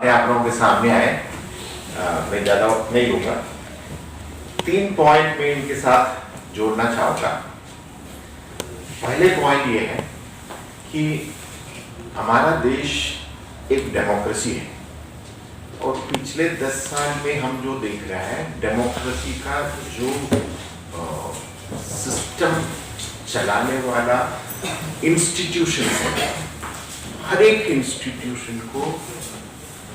आप लोगों के सामने आए, मैं ज़्यादा वक्त नहीं लूँगा। 3 पॉइंट में इनके साथ जोड़ना चाहूँगा। पहले पॉइंट ये है कि हमारा देश एक डेमोक्रेसी है और पिछले 10 साल में हम जो देख रहे हैं, डेमोक्रेसी का जो सिस्टम चलाने वाला इंस्टीट्यूशन है, हर एक इंस्टीट्यूशन को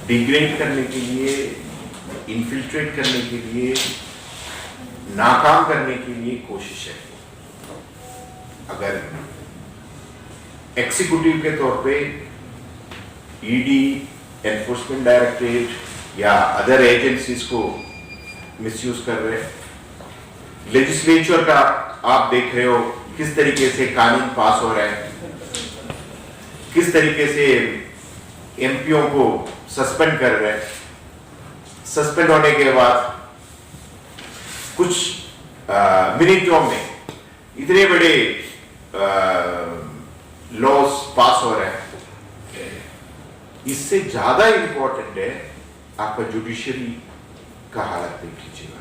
डिग्रेड करने के लिए, इन्फिल्ट्रेट करने के लिए, नाकाम करने के लिए कोशिश है। अगर एग्जीक्यूटिव के तौर पे ईडी, एनफोर्समेंट डायरेक्टरेट या अदर एजेंसीज को मिसयूज कर रहे हैं, लेजिस्लेचर का आप देख रहे हो किस तरीके से कानून पास हो रहे हैं, किस तरीके से एमपीओ को सस्पेंड कर रहे हैं। सस्पेंड होने के बाद कुछ मिनटों में इतने बड़े लॉज पास हो रहे हैं। इससे ज्यादा इंपॉर्टेंट है आपका जुडिशरी का हालत देख लीजिएगा।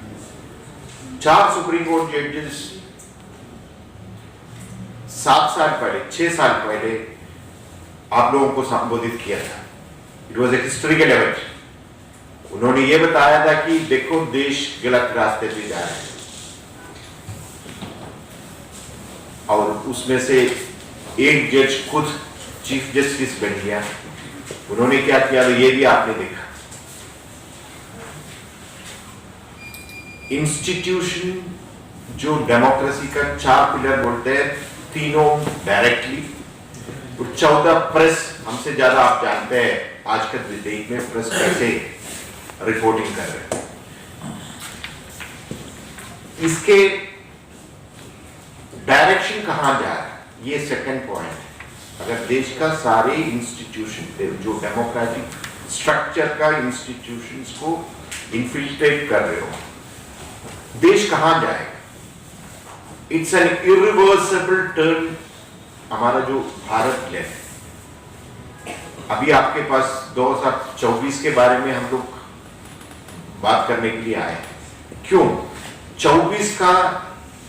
4 सुप्रीम कोर्ट जजेस 7 साल पहले, 6 साल पहले आप लोगों को संबोधित किया था। It was a historical event. उन्होंने ये बताया था कि देखो देश गलत रास्ते पे जा रहा है, और उसमें से एक जज खुद चीफ जस्टिस बन गया। उन्होंने क्या किया तो ये भी आपने देखा। इंस्टीट्यूशन जो डेमोक्रेसी का 4 पिलर बोलते हैं, तीनों डायरेक्टली, और 14 प्रेस, हमसे ज्यादा आप जानते हैं आज के देश में प्रेस कैसे रिपोर्टिंग कर रहे हैं। इसके डायरेक्शन कहां जा रहा है, ये सेकंड पॉइंट है। अगर देश का सारे इंस्टीट्यूशन जो डेमोक्रेटिक स्ट्रक्चर का इंस्टीट्यूशंस को इन्फिल्ट्रेट कर रहे हो, देश कहां जाएगा? इट्स एन इरिवर्सिबल टर्न हमारा जो भारत है। अभी आपके पास 2024 के बारे में हम लोग बात करने के लिए आए। क्यों? 24 का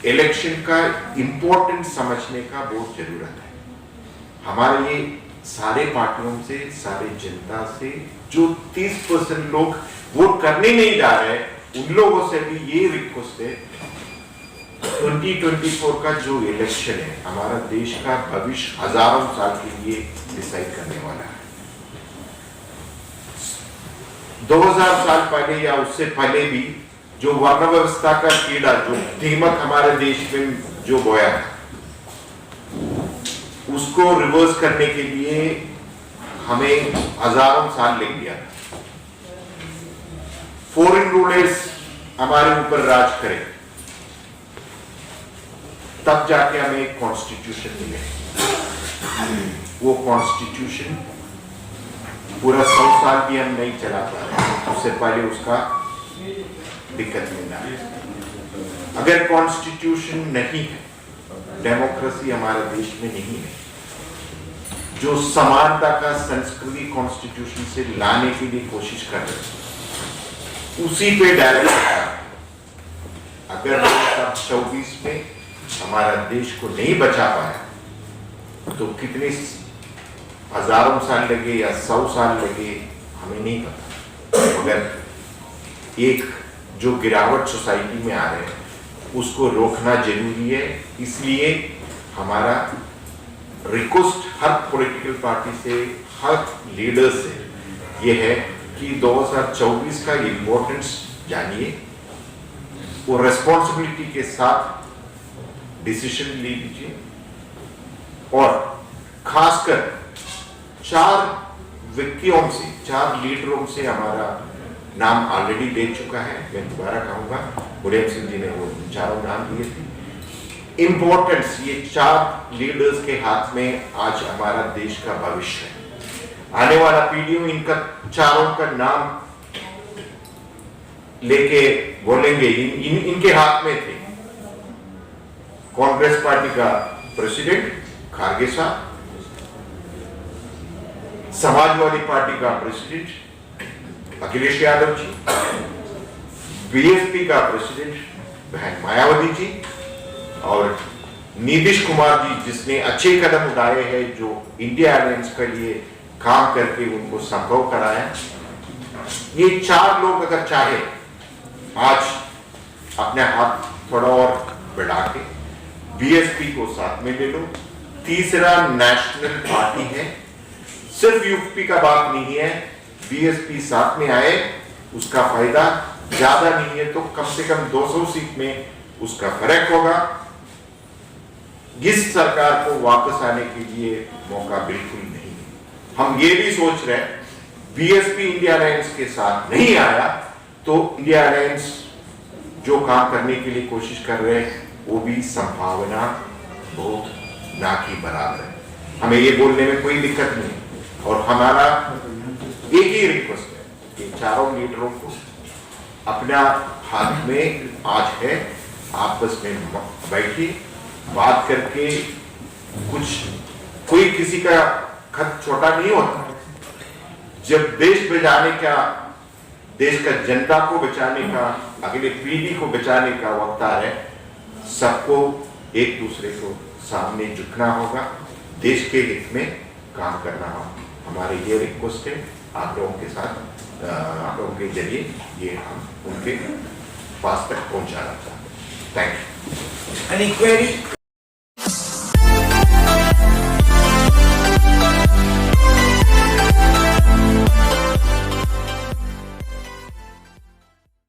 इलेक्शन का इंपॉर्टेंस समझने का बहुत जरूरत है। हमारे ये सारे पार्टियों से, सारे जनता से जो 30% लोग वोट करने नहीं जा रहे, उन लोगों से भी ये रिक्वेस्ट है, 2024 का जो इलेक्शन है, हमारा देश का भविष्य हजारों साल के लिए डिसाइड करने वाला है। 2000 साल पहले या उससे पहले भी जो वर्ण व्यवस्था का कीड़ा, जो दीमक हमारे देश में जो बोया है, उसको रिवर्स करने के लिए हमें हजारों साल लग गया। फॉरेन रूलर्स हमारे ऊपर राज करें, तब जाके हमें एक कॉन्स्टिट्यूशन मिले। वो कॉन्स्टिट्यूशन पूरा 100 साल भी हम नहीं चला पा रहे, उससे पहले उसका दिक्कत मिलना है। अगर कॉन्स्टिट्यूशन नहीं है, डेमोक्रेसी हमारे देश में नहीं है, जो समानता का संस्कृति कॉन्स्टिट्यूशन से लाने के लिए कोशिश कर रहे हैं, उसी पे डायरेक्ट है। अगर 2024 में हमारा देश को नहीं बचा पाया तो कितने हजारों साल लगे या 100 साल लगे हमें नहीं पता। मगर एक जो गिरावट सोसाइटी में आ रहे हैं, उसको रोकना जरूरी है। इसलिए हमारा रिक्वेस्ट हर पॉलिटिकल पार्टी से, हर लीडर से ये है कि 2024 का इंपॉर्टेंस जानिए और रेस्पॉन्सिबिलिटी के साथ डिसीजन ले लीजिए। और खासकर 4 व्यक्तियों से, 4 लीडरों से हमारा नाम ऑलरेडी ले चुका है। मैं दोबारा कहूंगा, मुलायम सिंह जी ने वो 4 नाम दिए थे। इंपॉर्टेंस, ये 4 लीडर्स के हाथ में आज हमारा देश का भविष्य है। आने वाला पीढ़ियों इनका चारों का नाम लेके बोलेंगे, इनके हाथ में थे। कांग्रेस पार्टी का प्रेसिडेंट खारगे साहब, समाजवादी पार्टी का प्रेसिडेंट अखिलेश यादव जी, बीएसपी का प्रेसिडेंट बहन मायावती जी और नीतीश कुमार जी, जिसने अच्छे कदम उठाए हैं, जो इंडिया अलायंस के लिए काम करके उनको संभव कराया। ये 4 लोग अगर चाहे आज अपने हाथ थोड़ा और बढ़ा के बीएसपी को साथ में ले लो। तीसरा नेशनल पार्टी है, सिर्फ यूपी का बात नहीं है, बीएसपी साथ में आए, उसका फायदा ज्यादा नहीं है तो कम से कम 200 सीट में उसका फर्क होगा। इस सरकार को वापस आने के लिए मौका बिल्कुल नहीं है। हम ये भी सोच रहे हैं बीएसपी इंडिया अलायंस के साथ नहीं आया तो इंडिया अलायंस जो काम करने के लिए कोशिश कर रहे हैं वो भी संभावना बहुत ना की बराबर है। हमें ये बोलने में कोई दिक्कत नहीं और हमारा एक ही रिक्वेस्ट है कि चारों लीडरों को अपना हाथ में आज है, आपस में बैठिए, बात करके कुछ, कोई किसी का खत छोटा नहीं होता। जब देश बचाने का, देश का जनता को बचाने का, अगले पीढ़ी को बचाने का वक्त आ है, सबको एक दूसरे को सामने झुकना होगा, देश के हित में काम करना होगा। हमारे ये रिक्वेस्ट है आप लोगों के साथ, आप लोगों के जरिए ये हम उनके पास तक पहुंचाना चाहते हैं। Thank you. Any query?